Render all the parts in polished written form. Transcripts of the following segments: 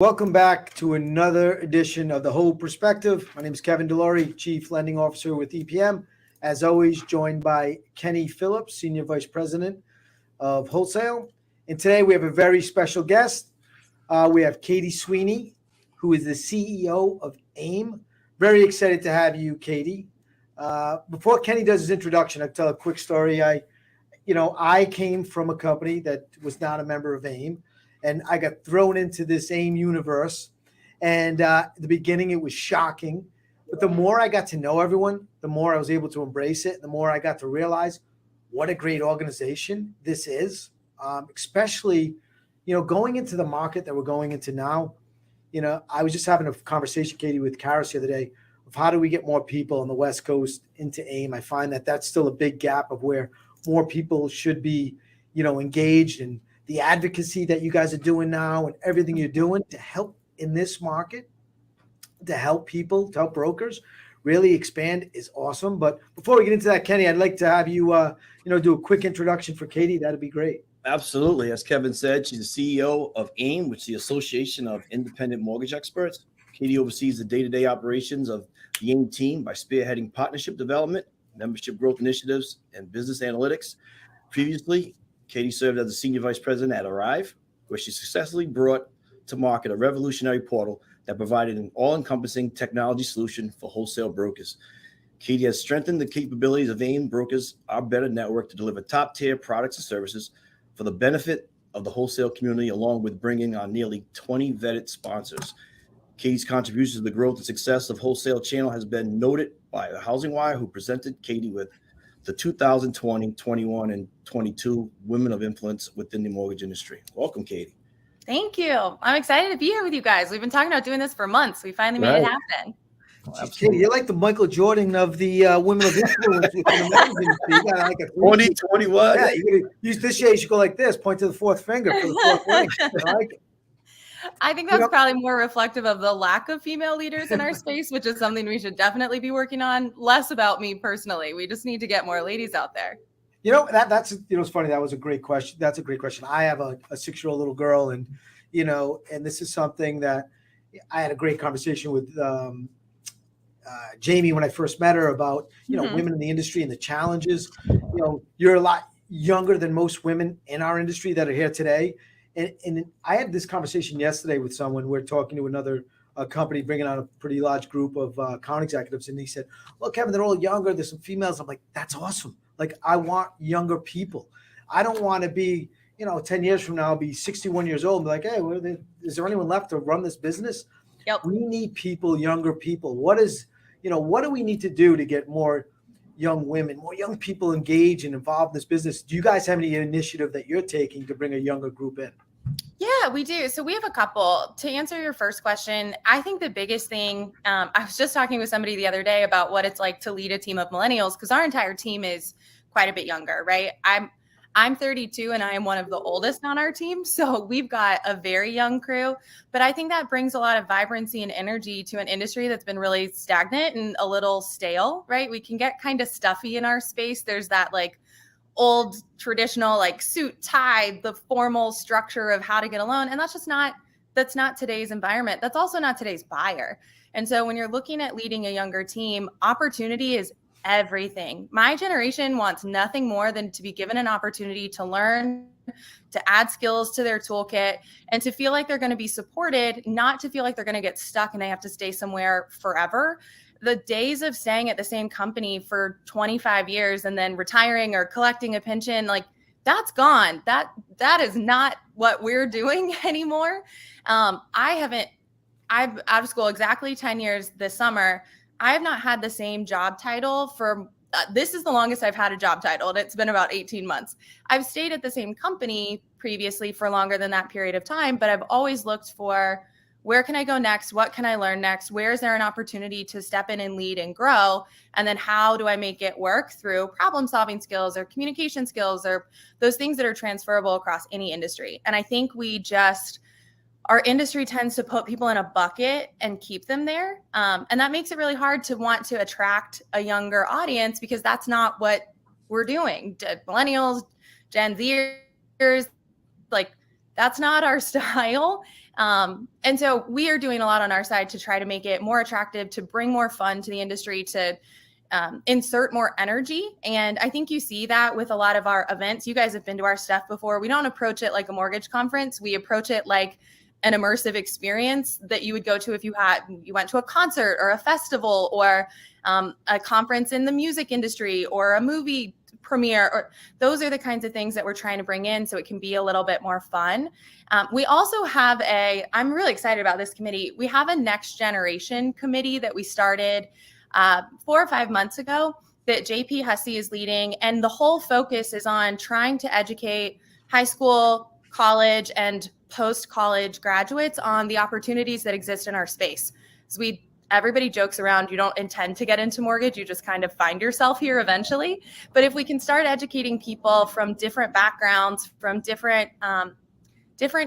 Welcome back to another edition of The Whole Perspective. My name is Kevin Delory, Chief Lending Officer with EPM. As always, joined by Kenny Phillips, Senior Vice President of Wholesale. And today we have a very special guest. We have Katie Sweeney, who is the CEO of AIME. Very excited to have you, Katie. Before Kenny does his introduction, I'll tell a quick story. I came from a company that was not a member of AIME. And I got thrown into this AIME universe. And at the beginning, it was shocking. But the more I got to know everyone, the more I was able to embrace it. The more I got to realize what a great organization this is, especially, going into the market that we're going into now. I was just having a conversation, Katie, with Karis the other day of how do we get more people on the West Coast into AIME. I find that that's still a big gap of where more people should be, engaged in the advocacy that you guys are doing now and everything you're doing to help in this market, to help people, to help brokers really expand is awesome. But before we get into that, Kenny, I'd like to have you, do a quick introduction for Katie. That'd be great. Absolutely. As Kevin said, she's the CEO of AIME, which is the Association of Independent Mortgage Experts. Katie oversees the day-to-day operations of the AIME team by spearheading partnership development, membership growth initiatives, and business analytics. Previously, Katie served as the Senior Vice President at Arrive, where she successfully brought to market a revolutionary portal that provided an all-encompassing technology solution for wholesale brokers. Katie has strengthened the capabilities of AIME Brokers, our better network, to deliver top-tier products and services for the benefit of the wholesale community, along with bringing on nearly 20 vetted sponsors. Katie's contributions to the growth and success of wholesale channel has been noted by the HousingWire, who presented Katie with the 2020, 21, and 22 Women of Influence within the mortgage industry. Welcome, Katie. Thank you. I'm excited to be here with you guys. We've been talking about doing this for months. We finally made it happen. Katie, you're like the Michael Jordan of the Women of Influence within the mortgage industry. You got like a 2021. Yeah, this year you should go like this, point to the fourth finger for the fourth ring. I like it. I think that's probably more reflective of the lack of female leaders in our space, which is something we should definitely be working on. Less about me personally. We just need to get more ladies out there. That's it's funny. That was a great question. That's a great question. I have a 6-year-old little girl, and and this is something that I had a great conversation with Jamie when I first met her about women in the industry and the challenges. You're a lot younger than most women in our industry that are here today. And I had this conversation yesterday with someone. We're talking to another company, bringing on a pretty large group of account executives. And he said, well, Kevin, they're all younger. There's some females. I'm like, that's awesome. Like, I want younger people. I don't want to be, 10 years from now, I'll be 61 years old and be like, hey, is there anyone left to run this business? Yep. We need people, younger people. What do we need to do to get more young women, more young people engaged and involved in this business? Do you guys have any initiative that you're taking to bring a younger group in? Yeah, we do. So we have a couple. To answer your first question, I think the biggest thing, I was just talking with somebody the other day about what it's like to lead a team of millennials, because our entire team is quite a bit younger, right? I'm 32 and I am one of the oldest on our team. So we've got a very young crew, but I think that brings a lot of vibrancy and energy to an industry that's been really stagnant and a little stale, right? We can get kind of stuffy in our space. There's that old traditional suit, tie, the formal structure of how to get a loan. And that's not today's environment. That's also not today's buyer. And so when you're looking at leading a younger team, opportunity is everything. My generation wants nothing more than to be given an opportunity to learn, to add skills to their toolkit, and to feel like they're going to be supported, not to feel like they're going to get stuck and they have to stay somewhere forever. The days of staying at the same company for 25 years and then retiring or collecting a pension, that's gone. That is not what we're doing anymore. I've out of school exactly 10 years this summer. I have not had the same job title for, this is the longest I've had a job title, and it's been about 18 months. I've stayed at the same company previously for longer than that period of time, but I've always looked for, where can I go next? What can I learn next? Where is there an opportunity to step in and lead and grow? And then how do I make it work through problem-solving skills or communication skills or those things that are transferable across any industry? And I think our industry tends to put people in a bucket and keep them there. And that makes it really hard to want to attract a younger audience, because that's not what we're doing. Millennials, Gen Zers, that's not our style. And so we are doing a lot on our side to try to make it more attractive, to bring more fun to the industry, to insert more energy. And I think you see that with a lot of our events. You guys have been to our stuff before. We don't approach it like a mortgage conference. We approach it like an immersive experience that you would go to if you went to a concert or a festival or a conference in the music industry or a movie premiere. Or those are the kinds of things that we're trying to bring in so it can be a little bit more fun. We also have I'm really excited about this committee. We have a next generation committee that we started 4 or 5 months ago that JP Hussey is leading. And the whole focus is on trying to educate high school, college, and post-college graduates on the opportunities that exist in our space. So everybody jokes around, you don't intend to get into mortgage, you just kind of find yourself here eventually. But if we can start educating people from different backgrounds, from different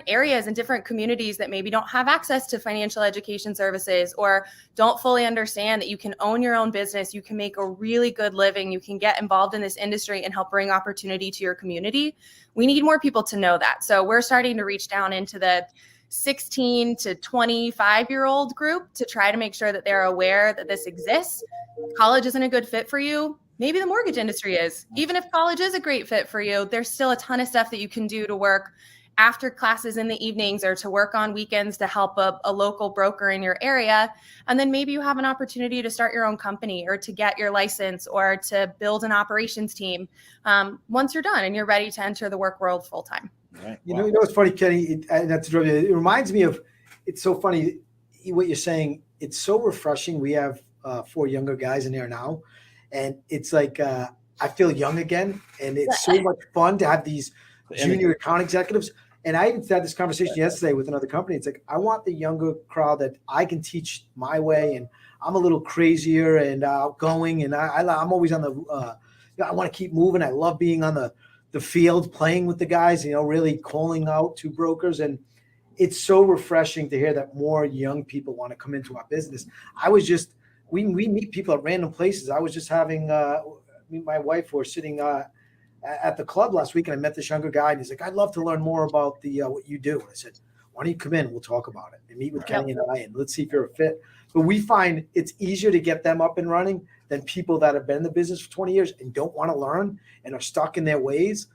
areas and different communities that maybe don't have access to financial education services or don't fully understand that you can own your own business, you can make a really good living, you can get involved in this industry and help bring opportunity to your community. We need more people to know that. So we're starting to reach down into the 16 to 25-year-old group to try to make sure that they're aware that this exists. College isn't a good fit for you. Maybe the mortgage industry is. Even if college is a great fit for you, there's still a ton of stuff that you can do to work after classes in the evenings or to work on weekends to help a local broker in your area. And then maybe you have an opportunity to start your own company or to get your license or to build an operations team once you're done and you're ready to enter the work world full time. Right. You know what's funny, Kenny? It reminds me of, it's so funny what you're saying. It's so refreshing. We have 4 younger guys in there now. And it's like, I feel young again. And it's so much fun to have these junior account executives. And I even had this conversation yesterday with another company. It's like, I want the younger crowd that I can teach my way. And I'm a little crazier and outgoing. And I'm always on the, I want to keep moving. I love being on the field, playing with the guys, really calling out to brokers. And it's so refreshing to hear that more young people want to come into our business. We meet people at random places. I was just having, me and my wife were sitting at the club last week, and I met this younger guy, and he's like, I'd love to learn more about what you do. And I said, why don't you come in? We'll talk about it and meet with Kenny and I, and let's see if you're a fit. But we find it's easier to get them up and running than people that have been in the business for 20 years and don't want to learn and are stuck in their ways.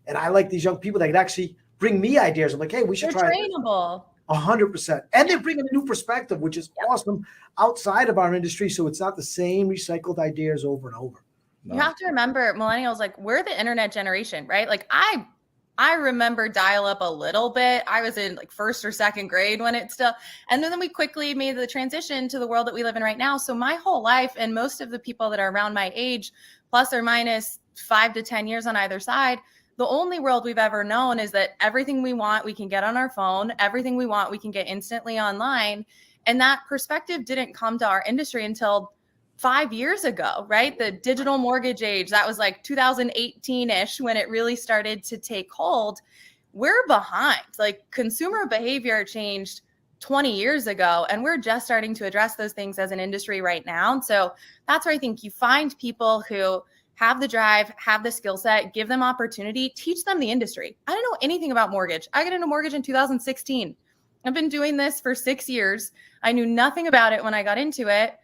And I like these young people that can actually bring me ideas. I'm like, hey, we should try it. Trainable. 100%. And they're bringing a new perspective, which is awesome outside of our industry. So it's not the same recycled ideas over and over. You have to remember, millennials, like, we're the internet generation, right? Like I remember dial up a little bit. I was in like 1st or 2nd grade when it still, and then we quickly made the transition to the world that we live in right now. So my whole life, and most of the people that are around my age, plus or minus 5 to 10 years on either side, the only world we've ever known is that everything we want, we can get on our phone. Everything we want, we can get instantly online. And that perspective didn't come to our industry until 5 years ago, right? The digital mortgage age, that was like 2018-ish when it really started to take hold. We're behind. Like, consumer behavior changed 20 years ago, and we're just starting to address those things as an industry right now. And so that's where I think you find people who have the drive, have the skill set, give them opportunity, teach them the industry. I don't know anything about mortgage. I got into mortgage in 2016. I've been doing this for 6 years. I knew nothing about it when I got into it.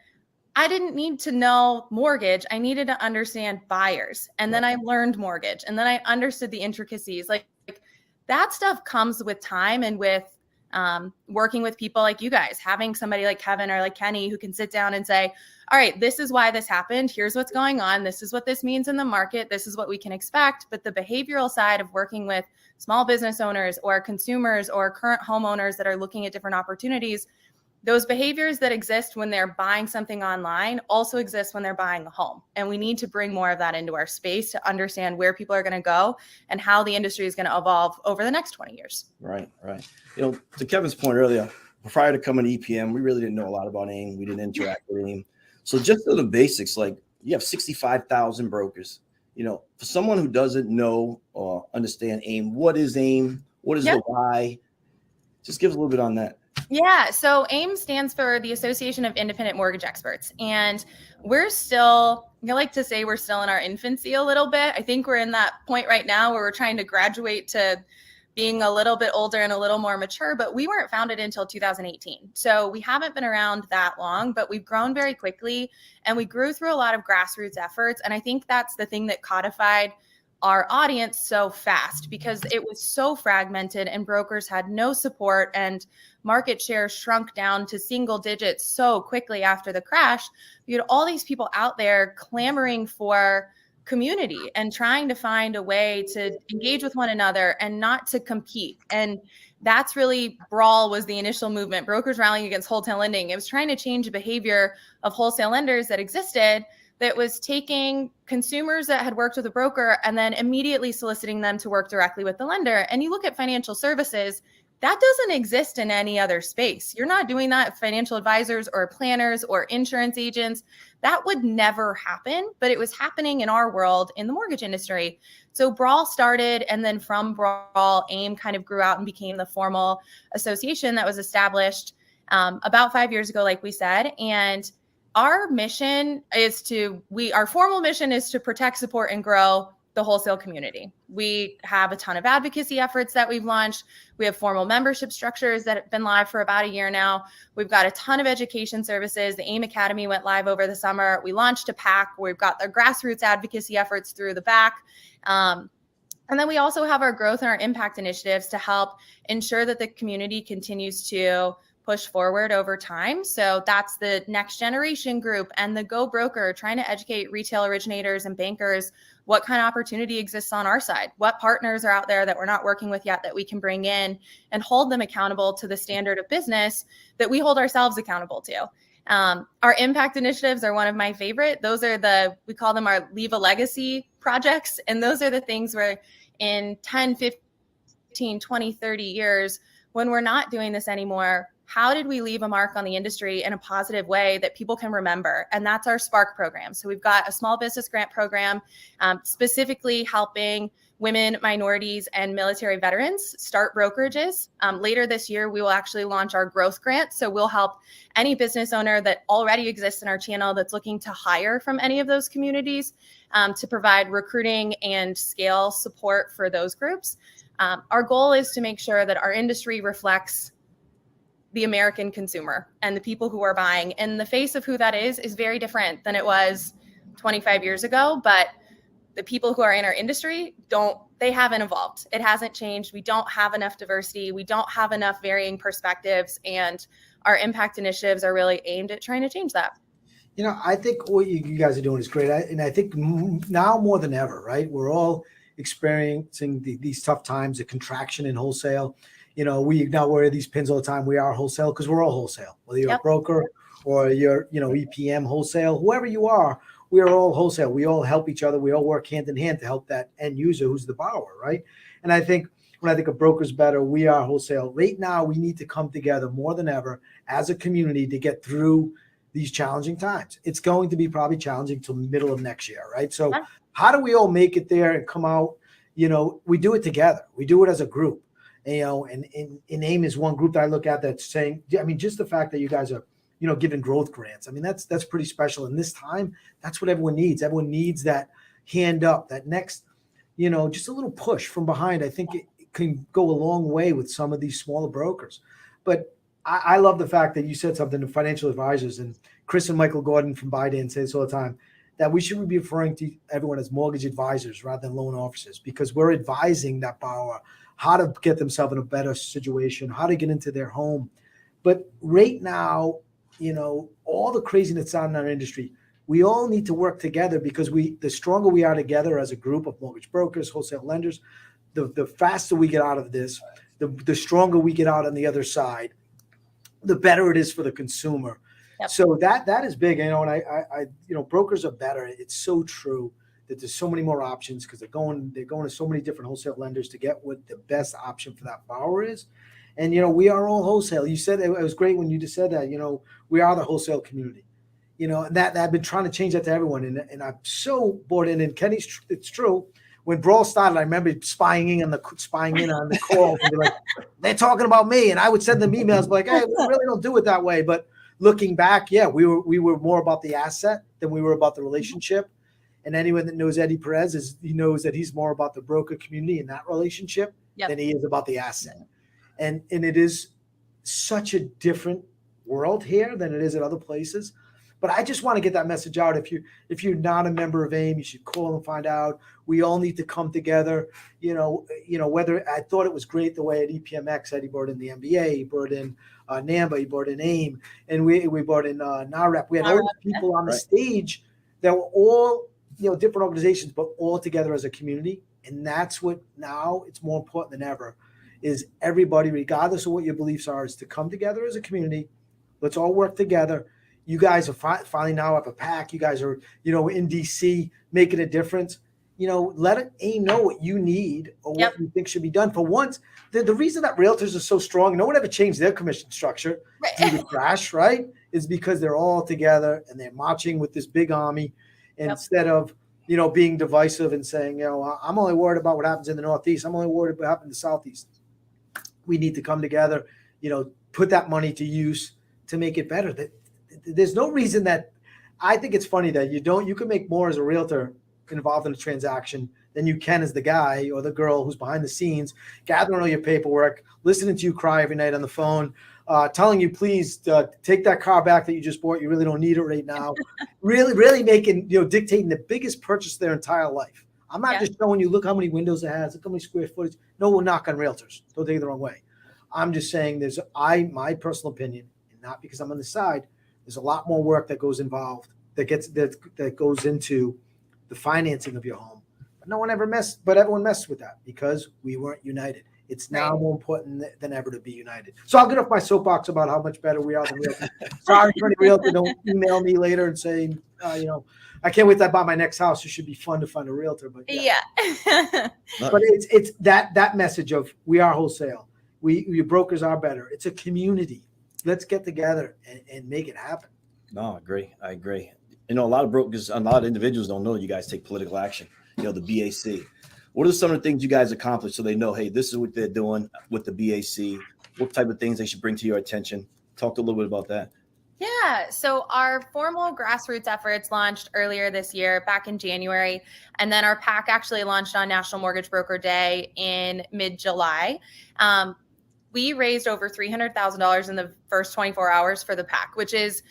I didn't need to know mortgage. I needed to understand buyers. And then I learned mortgage. And then I understood the intricacies. Like that stuff comes with time and with working with people like you guys, having somebody like Kevin or like Kenny who can sit down and say, all right, this is why this happened. Here's what's going on. This is what this means in the market. This is what we can expect. But the behavioral side of working with small business owners or consumers or current homeowners that are looking at different opportunities, those behaviors that exist when they're buying something online also exist when they're buying a home. And we need to bring more of that into our space to understand where people are going to go and how the industry is going to evolve over the next 20 years. Right. To Kevin's point earlier, prior to coming to EPM, we really didn't know a lot about AIME. We didn't interact with AIME. So just the basics, like you have 65,000 brokers. For someone who doesn't know or understand AIME, what is AIME? What is the why? Just give us a little bit on that. Yeah. So AIME stands for the Association of Independent Mortgage Experts. And we're still, I like to say we're still in our infancy a little bit. I think we're in that point right now where we're trying to graduate to being a little bit older and a little more mature, but we weren't founded until 2018. So we haven't been around that long, but we've grown very quickly, and we grew through a lot of grassroots efforts. And I think that's the thing that codified our audience so fast, because it was so fragmented and brokers had no support, and market share shrunk down to single digits so quickly after the crash. You had all these people out there clamoring for community and trying to find a way to engage with one another and not to compete. And that's really, Brawl was the initial movement, brokers rallying against wholesale lending. It was trying to change the behavior of wholesale lenders that existed, that was taking consumers that had worked with a broker and then immediately soliciting them to work directly with the lender. And you look at financial services, that doesn't exist in any other space. You're not doing that with financial advisors or planners or insurance agents. That would never happen, but it was happening in our world in the mortgage industry. So Brawl started, and then from Brawl, AIME kind of grew out and became the formal association that was established about 5 years ago, like we said. And our mission is our formal mission is to protect, support, and grow the wholesale community. We have a ton of advocacy efforts that we've launched. We have formal membership structures that have been live for about a year now. We've got a ton of education services. The AIME Academy went live over the summer. We launched a PAC. We've got the grassroots advocacy efforts through the back. And then we also have our growth and our impact initiatives to help ensure that the community continues to push forward over time. So that's the next generation group and the Go Broker, trying to educate retail originators and bankers what kind of opportunity exists on our side, what partners are out there that we're not working with yet that we can bring in and hold them accountable to the standard of business that we hold ourselves accountable to. Our impact initiatives are one of my favorite. Those are we call them our Leave a Legacy projects. And those are the things where in 10, 15, 20, 30 years, when we're not doing this anymore, how did we leave a mark on the industry in a positive way that people can remember? And that's our Spark program. So we've got a small business grant program specifically helping women, minorities, and military veterans start brokerages. Later this year, we will actually launch our growth grant. So we'll help any business owner that already exists in our channel that's looking to hire from any of those communities to provide recruiting and scale support for those groups. Our goal is to make sure that our industry reflects the American consumer and the people who are buying. And the face of who that is very different than it was 25 years ago. But the people who are in our industry they haven't evolved. It hasn't changed. We don't have enough diversity. We don't have enough varying perspectives. And our impact initiatives are really aimed at trying to change that. You know, I think what you guys are doing is great. And I think now more than ever, right? We're all experiencing these tough times, the contraction in wholesale. You know, we now wear these pins all the time. We are wholesale because we're all wholesale, whether you're a broker or you're, EPM wholesale, whoever you are, we are all wholesale. We all help each other. We all work hand in hand to help that end user who's the borrower, right? And I think when I think of brokers better, we are wholesale. Right now, we need to come together more than ever as a community to get through these challenging times. It's going to be probably challenging till middle of next year, right? So how do we all make it there and come out? We do it together. We do it as a group. And AIME is one group that I look at that's saying, just the fact that you guys are, giving growth grants. That's pretty special. And this time, that's what everyone needs. Everyone needs that hand up, that next, just a little push from behind. I think it can go a long way with some of these smaller brokers. But I love the fact that you said something to financial advisors, and Chris and Michael Gordon from Biden say this all the time, that we should be referring to everyone as mortgage advisors rather than loan officers, because we're advising that borrower how to get themselves in a better situation, how to get into their home. But right now, all the craziness on in our industry, we all need to work together, because the stronger we are together as a group of mortgage brokers, wholesale lenders, the faster we get out of this, the stronger we get out on the other side, the better it is for the consumer. Yep. So that is big, and I brokers are better. It's so true that there's so many more options because they're going to so many different wholesale lenders to get what the best option for that borrower is. And, we are all wholesale. You said it was great when you just said that, we are the wholesale community, and that I've been trying to change that to everyone. And I'm so bought in. And Kenny, it's true. When Brawl started, I remember spying in on the call. And like, they're talking about me. And I would send them emails like, hey, we really don't do it that way. But looking back, we were more about the asset than we were about the relationship. And anyone that knows Eddie Perez knows that he's more about the broker community and that relationship Yep. than he is about the asset. And it is such a different world here than it is at other places. But I just want to get that message out. If you're not a member of AIME, you should call and find out. We all need to come together. Whether I thought it was great the way at EPMX that he brought in the NBA, he brought in NAMBA, he brought in AIME, and we brought in NAREP. We had all these people on the stage that were all different organizations, but all together as a community. And that's what now it's more important than ever is everybody, regardless of what your beliefs are, is to come together as a community. Let's all work together. You guys are finally now have a PAC. You guys are, in DC making a difference. Let AIME know what you need or what you think should be done. For once, the reason that realtors are so strong, no one ever changed their commission structure due to crash, right? Is because they're all together and they're marching with this big army instead of, being divisive and saying, I'm only worried about what happens in the Northeast. I'm only worried about what happens in the Southeast. We need to come together, put that money to use to make it better. There's no reason that I think it's funny that you can make more as a realtor involved in a transaction than you can as the guy or the girl who's behind the scenes, gathering all your paperwork, listening to you cry every night on the phone, telling you, please take that car back that you just bought. You really don't need it right now. really making, dictating the biggest purchase of their entire life. I'm not just showing you, look how many windows it has, look how many square footage. No, we're not on realtors. Don't take it the wrong way. I'm just saying my personal opinion, and not because I'm on the side, there's a lot more work that goes involved that goes into the financing of your home. But everyone messed with that because we weren't united. It's now more important than ever to be united. So I'll get off my soapbox about how much better we are than realtors. Sorry for any realtor, don't email me later and say, I can't wait to buy my next house. It should be fun to find a realtor. But but it's that message of we are wholesale. Your brokers are better. It's a community. Let's get together and make it happen. No, I agree. A lot of brokers, a lot of individuals don't know you guys take political action. The BAC. What are some of the things you guys accomplish so they know, hey, this is what they're doing with the BAC? What type of things they should bring to your attention? Talk a little bit about that. Yeah. So our formal grassroots efforts launched earlier this year, back in January. And then our PAC actually launched on National Mortgage Broker Day in mid-July. We raised over $300,000 in the first 24 hours for the PAC, which is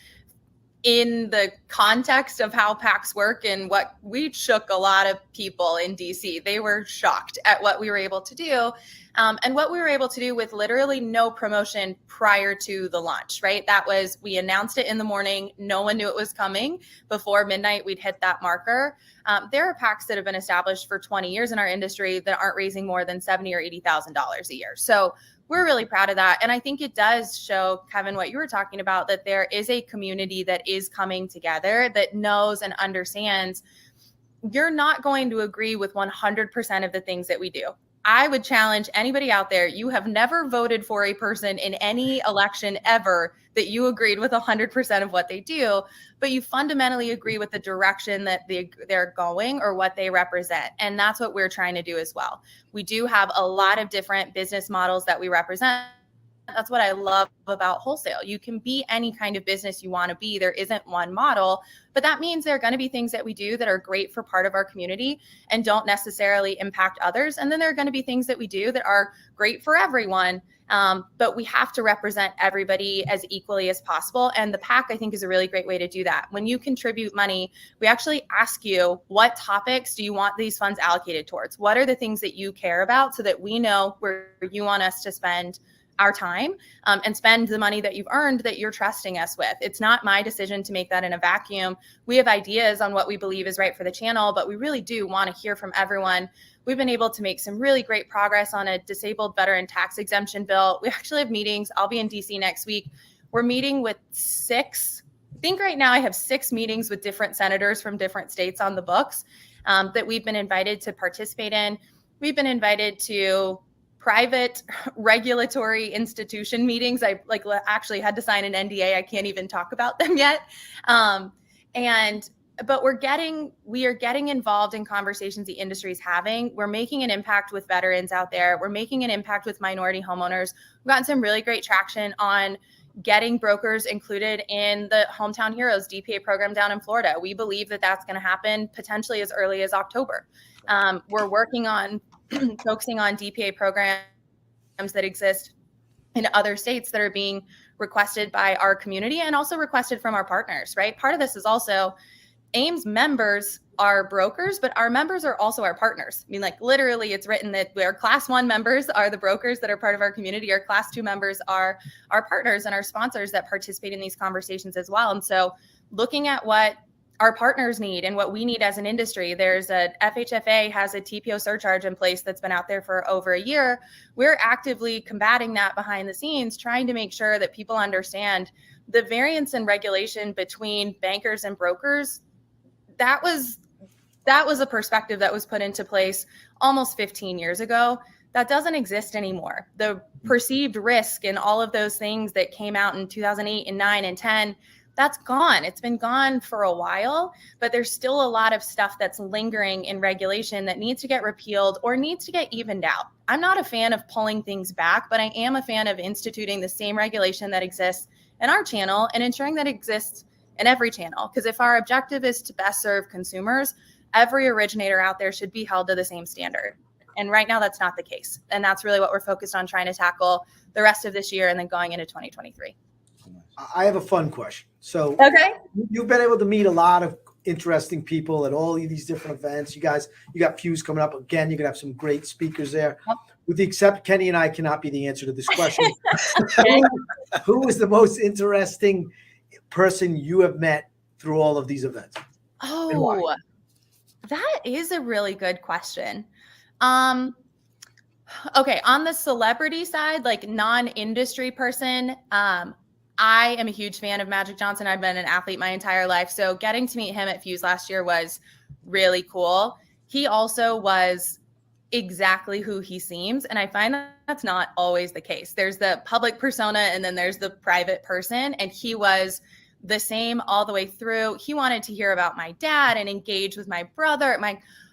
in the context of how PACs work and what we shook a lot of people in DC. They were shocked at what we were able to do. And what we were able to do with literally no promotion prior to the launch, right? That was, we announced it in the morning. No one knew it was coming. Before midnight, we'd hit that marker. There are PACs that have been established for 20 years in our industry that aren't raising more than $70,000 or $80,000 a year. So we're really proud of that. And I think it does show, Kevin, what you were talking about, that there is a community that is coming together that knows and understands you're not going to agree with 100% of the things that we do. I would challenge anybody out there. You have never voted for a person in any election ever that you agreed with 100% of what they do, but you fundamentally agree with the direction that they're going or what they represent. And that's what we're trying to do as well. We do have a lot of different business models that we represent. That's what I love about wholesale. You can be any kind of business you want to be. There isn't one model, but that means there are going to be things that we do that are great for part of our community and don't necessarily impact others. And then there are going to be things that we do that are great for everyone. But we have to represent everybody as equally as possible. And the PAC, I think, is a really great way to do that. When you contribute money, we actually ask you, what topics do you want these funds allocated towards? What are the things that you care about so that we know where you want us to spend our time and spend the money that you've earned that you're trusting us with. It's not my decision to make that in a vacuum. We have ideas on what we believe is right for the channel, but we really do want to hear from everyone. We've been able to make some really great progress on a disabled veteran tax exemption bill. We actually have meetings. I'll be in DC next week. We're meeting with I think right now I have 6 meetings with different senators from different states on the books that we've been invited to participate in. We've been invited to private regulatory institution meetings. I actually had to sign an NDA. I can't even talk about them yet. But we are getting involved in conversations the industry is having. We're making an impact with veterans out there. We're making an impact with minority homeowners. We've gotten some really great traction on getting brokers included in the Hometown Heroes DPA program down in Florida. We believe that that's going to happen potentially as early as October. We're working on focusing on DPA programs that exist in other states that are being requested by our community and also requested from our partners, right? Part of this is also AIME's members are brokers, but our members are also our partners. I mean, like literally it's written that our class 1 members are the brokers that are part of our community. Our class 2 members are our partners and our sponsors that participate in these conversations as well. And so looking at what our partners need and what we need as an industry, there's a FHFA has a TPO surcharge in place that's been out there for over a year. We're actively combating that behind the scenes, trying to make sure that people understand the variance in regulation between bankers and brokers. That was a perspective that was put into place almost 15 years ago. That doesn't exist anymore. The perceived risk and all of those things that came out in 2008 and 9 and 10, that's gone. It's been gone for a while, but there's still a lot of stuff that's lingering in regulation that needs to get repealed or needs to get evened out. I'm not a fan of pulling things back, but I am a fan of instituting the same regulation that exists in our channel and ensuring that it exists in every channel. Because if our objective is to best serve consumers, every originator out there should be held to the same standard. And right now that's not the case. And that's really what we're focused on trying to tackle the rest of this year and then going into 2023. I have a fun question. So Okay. you've been able to meet a lot of interesting people at all of these different events. You got Fuse coming up again. You're gonna have some great speakers there. Yep. With the except Kenny and I cannot be the answer to this question. Okay. Who is the most interesting person you have met through all of these events? Oh, that is a really good question. Okay, on the celebrity side, like non-industry person, I am a huge fan of Magic Johnson. I've been an athlete my entire life. So getting to meet him at Fuse last year was really cool. He also was exactly who he seems. And I find that that's not always the case. There's the public persona and then there's the private person. And he was the same all the way through. He wanted to hear about my dad and engage with my brother.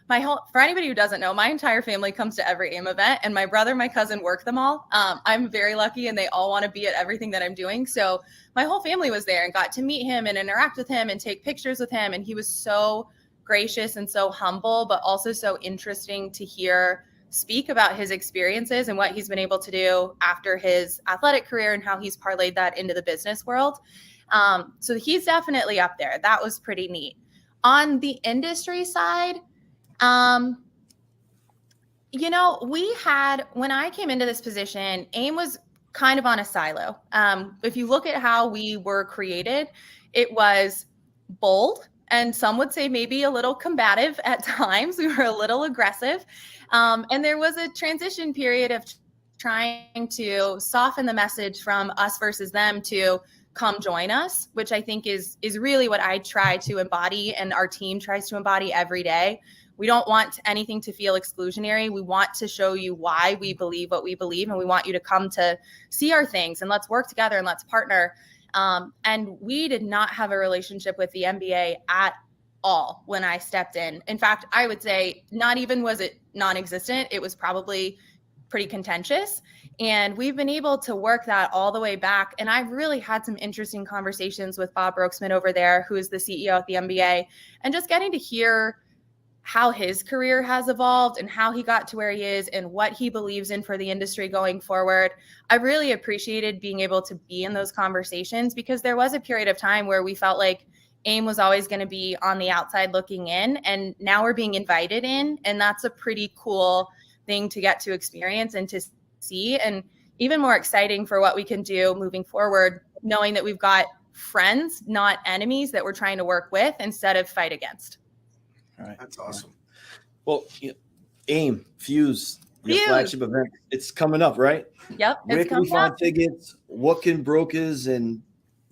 My whole, for anybody who doesn't know, my entire family comes to every AIME event and my brother, my cousin work them all. I'm very lucky and they all want to be at everything that I'm doing. So my whole family was there and got to meet him and interact with him and take pictures with him. And he was so gracious and so humble, but also so interesting to hear speak about his experiences and what he's been able to do after his athletic career and how he's parlayed that into the business world. So he's definitely up there. That was pretty neat. On the industry side, you know, when I came into this position, AIME was kind of on a silo. If you look at how we were created, it was bold and some would say maybe a little combative at times. We were a little aggressive. And there was a transition period of trying to soften the message from us versus them to come join us, which I think is really what I try to embody and our team tries to embody every day. We don't want anything to feel exclusionary. We want to show you why we believe what we believe, and we want you to come to see our things and let's work together and let's partner. And we did not have a relationship with the MBA at all when I stepped in. In fact, I would say not even was it non-existent, it was probably pretty contentious. And we've been able to work that all the way back. And I've really had some interesting conversations with Bob Brooksman over there, who is the CEO at the MBA, and just getting to hear how his career has evolved and how he got to where he is and what he believes in for the industry going forward. I really appreciated being able to be in those conversations because there was a period of time where we felt like AIME was always going to be on the outside looking in, and now we're being invited in. And that's a pretty cool thing to get to experience and to see, and even more exciting for what we can do moving forward, knowing that we've got friends, not enemies, that we're trying to work with instead of fight against. All right. That's awesome. Well, AIME, Fuse, your Fuse. flagship event, it's coming up, right? Yep. Where It's can we coming find up. tickets? What can brokers and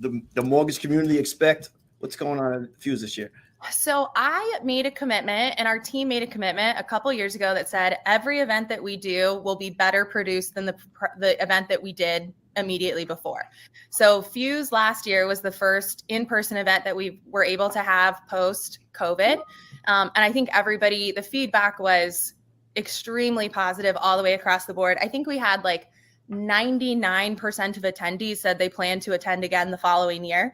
the mortgage community expect? What's going on at Fuse this year? So I made a commitment and our team made a commitment a couple years ago that said every event that we do will be better produced than the event that we did immediately before. So Fuse last year was the first in-person event that we were able to have post-COVID. And I think the feedback was extremely positive all the way across the board. I think we had like 99% of attendees said they plan to attend again the following year,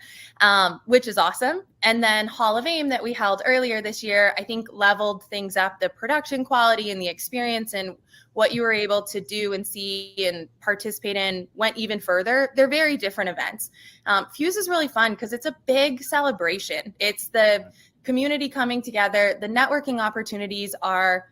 which is awesome. And then Hall of AIME that we held earlier this year, I think leveled things up. The production quality and the experience and what you were able to do and see and participate in went even further. They're very different events. Fuse is really fun because it's a big celebration. It's the community coming together. The networking opportunities are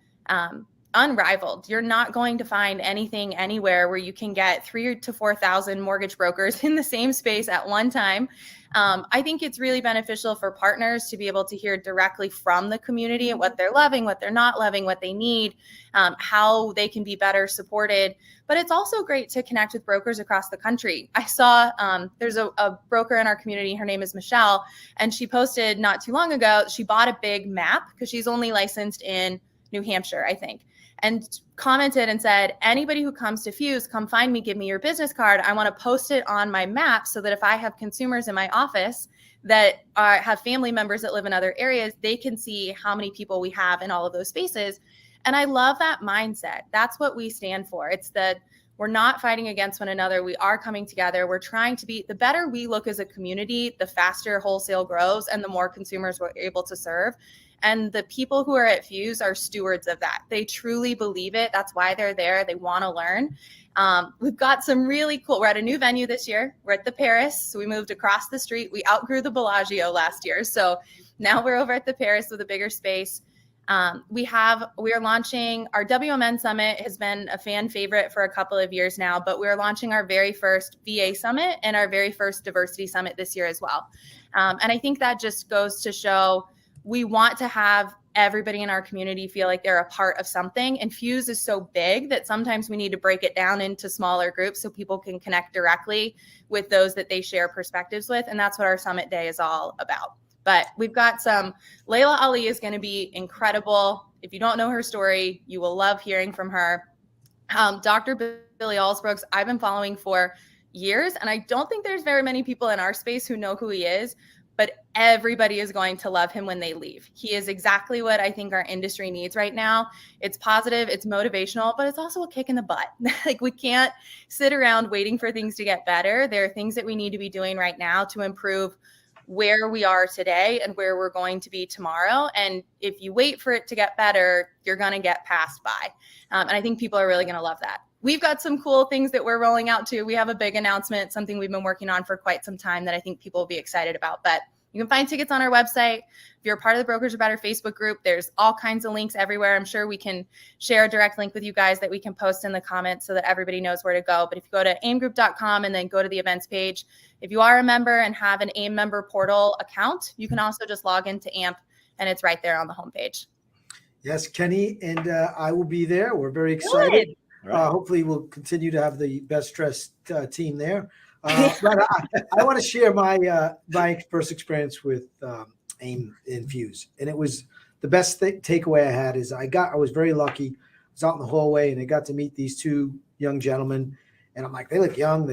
unrivaled. You're not going to find anything anywhere where you can get 3,000 to 4,000 mortgage brokers in the same space at one time. I think it's really beneficial for partners to be able to hear directly from the community and what they're loving, what they're not loving, what they need, how they can be better supported. But it's also great to connect with brokers across the country. I saw there's a broker in our community. Her name is Michelle, and she posted not too long ago, she bought a big map because she's only licensed in New Hampshire, I think, and commented and said, anybody who comes to Fuse, come find me, give me your business card. I want to post it on my map so that if I have consumers in my office that have family members that live in other areas, they can see how many people we have in all of those spaces. And I love that mindset. That's what we stand for. It's that we're not fighting against one another. We are coming together. We're trying to be, the better we look as a community, the faster wholesale grows and the more consumers we're able to serve. And the people who are at Fuse are stewards of that. They truly believe it. That's why they're there. They want to learn. We've got some really cool, we're at a new venue this year. We're at the Paris. So we moved across the street. We outgrew the Bellagio last year. So now we're over at the Paris with a bigger space. We are launching our WMN Summit. Has been a fan favorite for a couple of years now, but we're launching our very first VA Summit and our very first Diversity Summit this year as well. And I think that just goes to show we want to have everybody in our community feel like they're a part of something. And Fuse is so big that sometimes we need to break it down into smaller groups so people can connect directly with those that they share perspectives with. And that's what our Summit Day is all about. But we've got Layla Ali is going to be incredible. If you don't know her story, you will love hearing from her. Dr. Billy Allsbrooks, I've been following for years, and I don't think there's very many people in our space who know who he is, but everybody is going to love him when they leave. He is exactly what I think our industry needs right now. It's positive, it's motivational, but it's also a kick in the butt. Like, we can't sit around waiting for things to get better. There are things that we need to be doing right now to improve where we are today and where we're going to be tomorrow. And if you wait for it to get better, you're going to get passed by. And I think people are really going to love that. We've got some cool things that we're rolling out too. We have a big announcement, something we've been working on for quite some time that I think people will be excited about. But you can find tickets on our website. If you're a part of the Brokers Are Better Facebook group, there's all kinds of links everywhere. I'm sure we can share a direct link with you guys that we can post in the comments so that everybody knows where to go. But if you go to aimgroup.com and then go to the events page, if you are a member and have an AIME member portal account, you can also just log into AMP and it's right there on the homepage. Yes, Kenny and I will be there. We're very excited. Right. Hopefully we'll continue to have the best dressed team there. But I want to share my first experience with AIME in Fuse. And it was the best takeaway I had is I was very lucky. I was out in the hallway and I got to meet these two young gentlemen. And I'm like, they look young.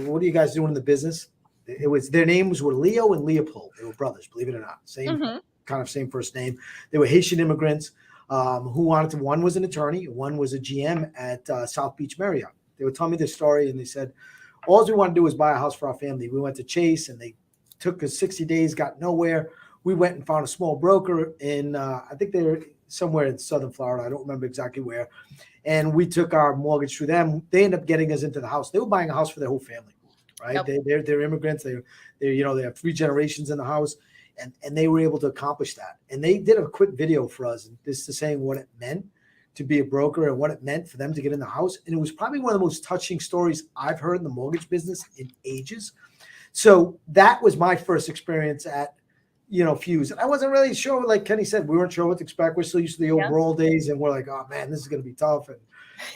What are you guys doing in the business? Their names were Leo and Leopold. They were brothers, believe it or not. Same first name. They were Haitian immigrants who wanted to, one was an attorney, one was a GM at South Beach Marriott. They would tell me this story and they said, all we want to do is buy a house for our family. We went to Chase and they took us 60 days, got nowhere. We went and found a small broker in, I think they were somewhere in Southern Florida. I don't remember exactly where. And we took our mortgage through them. They ended up getting us into the house. They were buying a house for their whole family, right? Yep. They're immigrants. They have 3 generations in the house, and they were able to accomplish that. And they did a quick video for us, and this is saying what it meant to be a broker and what it meant for them to get in the house. And it was probably one of the most touching stories I've heard in the mortgage business in ages. So that was my first experience at, Fuse. I wasn't really sure, like Kenny said, we weren't sure what to expect. We're still used to the old roll days, and we're like, oh man, this is going to be tough.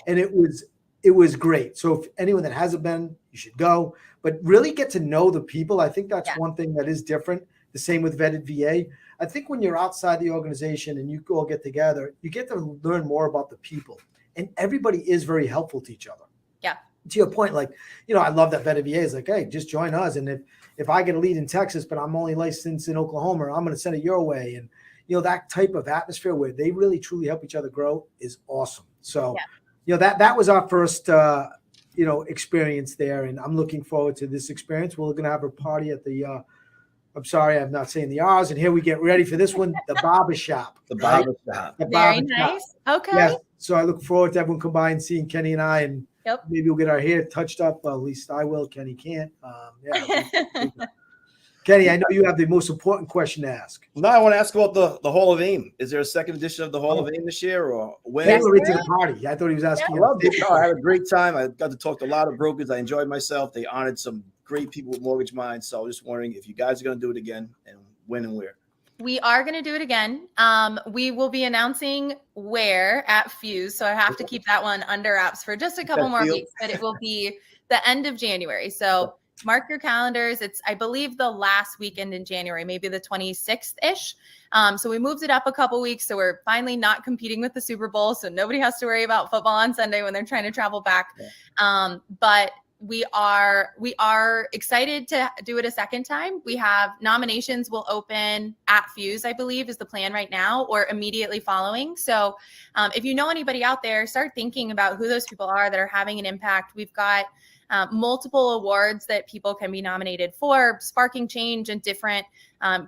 And it was great. So if anyone that hasn't been, you should go, but really get to know the people. I think that's one thing that is different. The same with Vetted VA. I think when you're outside the organization and you all get together, you get to learn more about the people, and everybody is very helpful to each other. Yeah. To your point, like, I love that Vetted VA is like, hey, just join us. And if I get a lead in Texas, but I'm only licensed in Oklahoma, I'm going to send it your way. And, that type of atmosphere where they really, truly help each other grow is awesome. So, that was our first experience there, and I'm looking forward to this experience. We're going to have a party at the. I'm sorry, I'm not saying the R's, and here we get ready for this one, the barber shop. The right? barber shop. The Very barber shop. nice. Okay. Yes. So I look forward to everyone combined, seeing Kenny and I, and Yep. maybe we'll get our hair touched up. Well, at least I will. Kenny can't. Kenny, I know you have the most important question to ask. Now I want to ask about the Hall of AIME. Is there a second edition of the Hall of AIME this year, or when? Hey, we're into the party. I thought he was asking. I loved it. No, I had a great time. I got to talk to a lot of brokers. I enjoyed myself. They honored some great people with mortgage minds. So I was just wondering if you guys are going to do it again, and when and where. We are going to do it again. We will be announcing where at Fuse. So I have to keep that one under wraps for just a couple more weeks, but it will be the end of January. So mark your calendars. It's, I believe, the last weekend in January, maybe the 26th-ish. So we moved it up a couple weeks. So we're finally not competing with the Super Bowl. So nobody has to worry about football on Sunday when they're trying to travel back. Yeah. But we are excited to do it a second time. We have nominations will open at Fuse, I believe, is the plan right now, or immediately following. So if you know anybody out there, start thinking about who those people are that are having an impact. We've got multiple awards that people can be nominated for, sparking change in different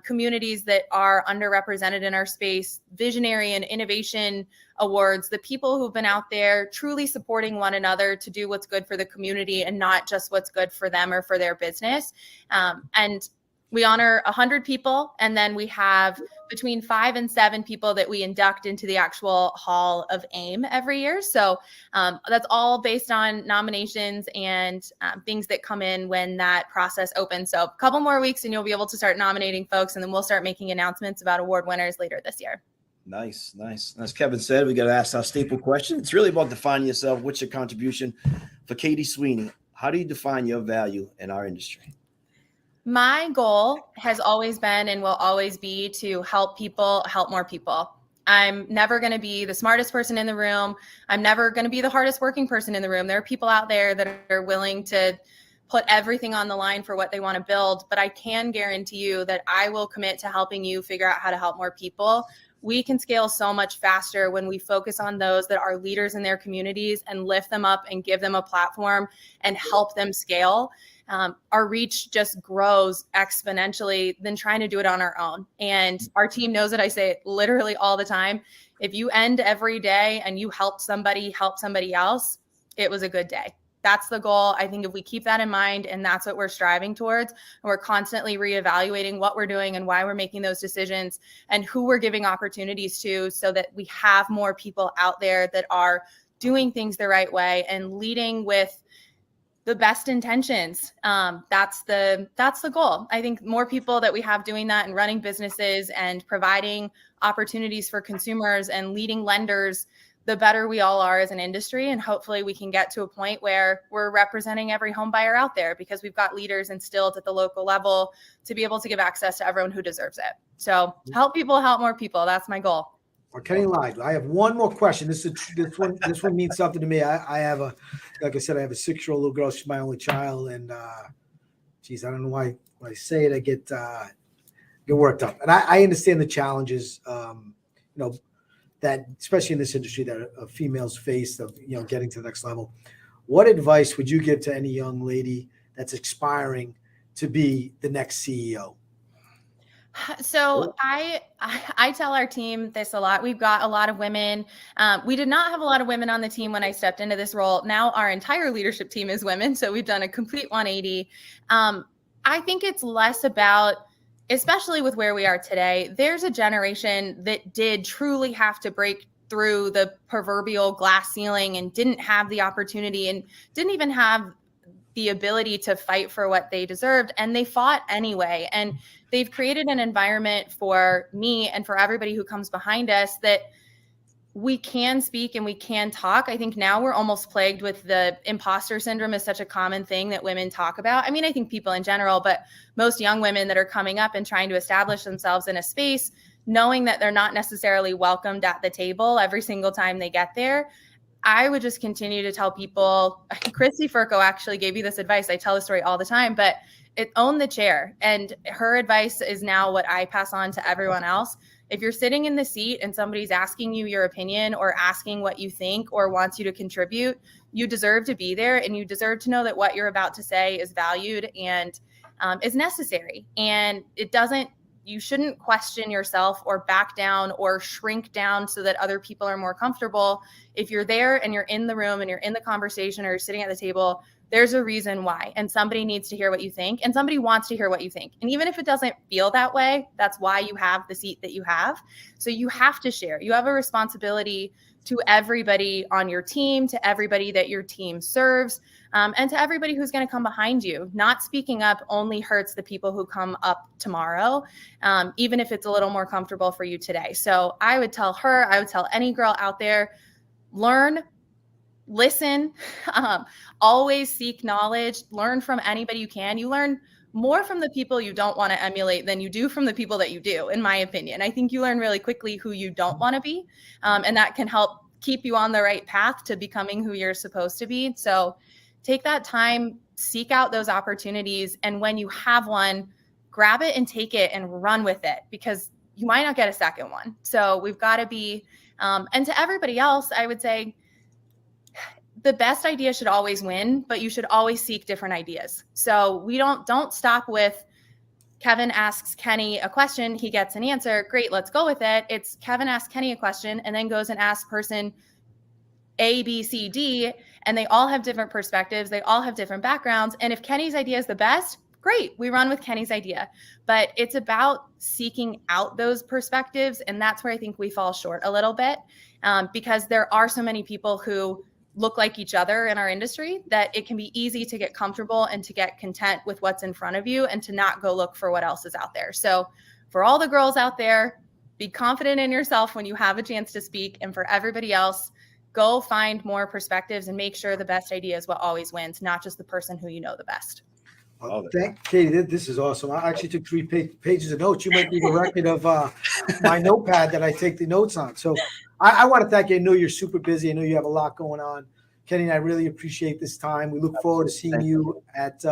communities that are underrepresented in our space, visionary and innovation awards, the people who've been out there truly supporting one another to do what's good for the community and not just what's good for them or for their business. And we honor 100 people, and then we have between 5 and 7 people that we induct into the actual Hall of AIME every year. So that's all based on nominations and things that come in when that process opens. So a couple more weeks and you'll be able to start nominating folks, and then we'll start making announcements about award winners later this year. Nice, nice. As Kevin said, we got to ask our staple question. It's really about defining yourself. What's your contribution? For Katie Sweeney, how do you define your value in our industry? My goal has always been and will always be to help people help more people. I'm never going to be the smartest person in the room. I'm never going to be the hardest working person in the room. There are people out there that are willing to put everything on the line for what they want to build, but I can guarantee you that I will commit to helping you figure out how to help more people. We can scale so much faster when we focus on those that are leaders in their communities and lift them up and give them a platform and help them scale. Our reach just grows exponentially than trying to do it on our own. And our team knows it. I say it literally all the time. If you end every day and you help somebody else, it was a good day. That's the goal. I think if we keep that in mind, and that's what we're striving towards, and we're constantly reevaluating what we're doing and why we're making those decisions and who we're giving opportunities to, so that we have more people out there that are doing things the right way and leading with the best intentions. That's the goal. I think more people that we have doing that and running businesses and providing opportunities for consumers and leading lenders, the better we all are as an industry. And hopefully we can get to a point where we're representing every home buyer out there, because we've got leaders instilled at the local level to be able to give access to everyone who deserves it. So help people help more people. That's my goal. Kenny lied. I have one more question. This one means something to me. I have like I said, I have a 6-year-old little girl. She's my only child, and geez, I don't know why when I say it, I get worked up. And I understand the challenges, that especially in this industry that females face of getting to the next level. What advice would you give to any young lady that's aspiring to be the next CEO? So I tell our team this a lot. We've got a lot of women. We did not have a lot of women on the team when I stepped into this role. Now our entire leadership team is women. So we've done a complete 180. I think it's less about, especially with where we are today, there's a generation that did truly have to break through the proverbial glass ceiling and didn't have the opportunity and didn't even have the ability to fight for what they deserved. And they fought anyway. And they've created an environment for me and for everybody who comes behind us that we can speak and we can talk. I think now we're almost plagued with the imposter syndrome is such a common thing that women talk about. I mean, I think people in general, but most young women that are coming up and trying to establish themselves in a space, knowing that they're not necessarily welcomed at the table every single time they get there. I would just continue to tell people, Christy Furco actually gave you this advice. I tell the story all the time, but own the chair. And her advice is now what I pass on to everyone else. If you're sitting in the seat and somebody's asking you your opinion or asking what you think or wants you to contribute, you deserve to be there, and you deserve to know that what you're about to say is valued and is necessary. And you shouldn't question yourself or back down or shrink down so that other people are more comfortable. If you're there and you're in the room and you're in the conversation or you're sitting at the table, there's a reason why. And somebody needs to hear what you think, and somebody wants to hear what you think. And even if it doesn't feel that way, that's why you have the seat that you have. So you have to share. You have a responsibility to everybody on your team, to everybody that your team serves, and to everybody who's going to come behind you. Not speaking up only hurts the people who come up tomorrow, even if it's a little more comfortable for you today. So I would tell any girl out there, learn, listen, always seek knowledge, learn from anybody you can. You learn more from the people you don't want to emulate than you do from the people that you do, in my opinion. I think you learn really quickly who you don't want to be, and that can help keep you on the right path to becoming who you're supposed to be. So take that time, seek out those opportunities, and when you have one, grab it and take it and run with it, because you might not get a second one. So we've got to be, and to everybody else, I would say, the best idea should always win, but you should always seek different ideas. So we don't stop with Kevin asks Kenny a question, he gets an answer. Great, let's go with it. It's Kevin asks Kenny a question and then goes and asks person A, B, C, D, and they all have different perspectives. They all have different backgrounds. And if Kenny's idea is the best, great, we run with Kenny's idea. But it's about seeking out those perspectives. And that's where I think we fall short a little bit, because there are so many people who look like each other in our industry that it can be easy to get comfortable and to get content with what's in front of you and to not go look for what else is out there. So for all the girls out there, be confident in yourself when you have a chance to speak. And for everybody else, go find more perspectives and make sure the best idea is what always wins, not just the person who you know the best. Katie, this is awesome. I actually took 3 pages of notes. You might be the record of my notepad that I take the notes on. So I want to thank you. I know you're super busy. I know you have a lot going on. Kenny and I really appreciate this time. We look forward to seeing you at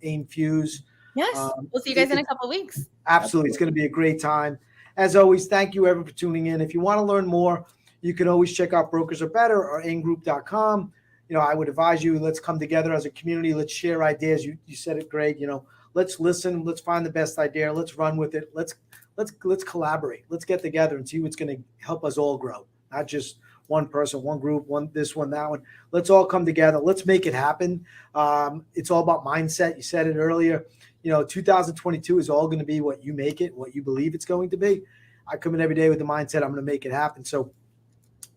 AIME Fuse. Yes, we'll see you guys in a couple of weeks. Absolutely. It's going to be a great time. As always, thank you everyone for tuning in. If you want to learn more, you can always check out Brokers Are Better or aimgroup.com. I would advise you, let's come together as a community. Let's share ideas. You said it great. Let's listen. Let's find the best idea. Let's run with it. Let's collaborate. Let's get together and see what's going to help us all grow. Not just one person, one group, this one, that one. Let's all come together. Let's make it happen. It's all about mindset. You said it earlier. 2022 is all going to be what you make it, what you believe it's going to be. I come in every day with the mindset I'm going to make it happen. So,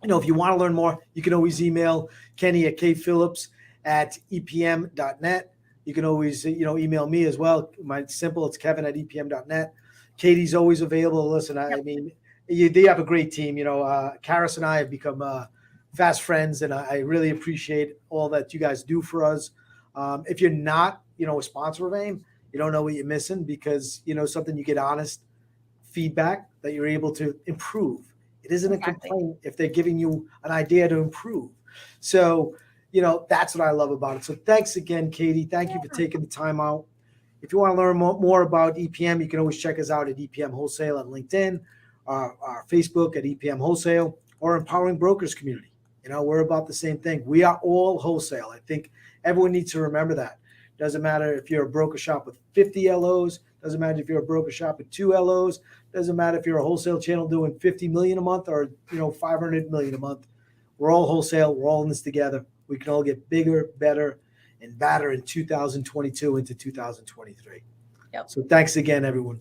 if you want to learn more, you can always email Kenny at kphillips@epm.net. You can always, email me as well. It's Kevin at epm.net. Katie's always available. Listen, they have a great team. Karis and I have become fast friends, and I really appreciate all that you guys do for us. If you're not, a sponsor of AIME, you don't know what you're missing, because, something you get honest feedback that you're able to improve. It isn't a complaint if they're giving you an idea to improve. So, that's what I love about it. So thanks again, Katie. Thank you for taking the time out. If you want to learn more about EPM, you can always check us out at EPM Wholesale on LinkedIn, our Facebook at EPM Wholesale, or Empowering Brokers Community. We're about the same thing. We are all wholesale. I think everyone needs to remember that. Doesn't matter if you're a broker shop with 50 LOs. Doesn't matter if you're a broker shop with 2 LOs. Doesn't matter if you're a wholesale channel doing 50 million a month or 500 million a month. We're all wholesale. We're all in this together. We can all get bigger, better, and badder in 2022 into 2023. Yep. So thanks again, everyone.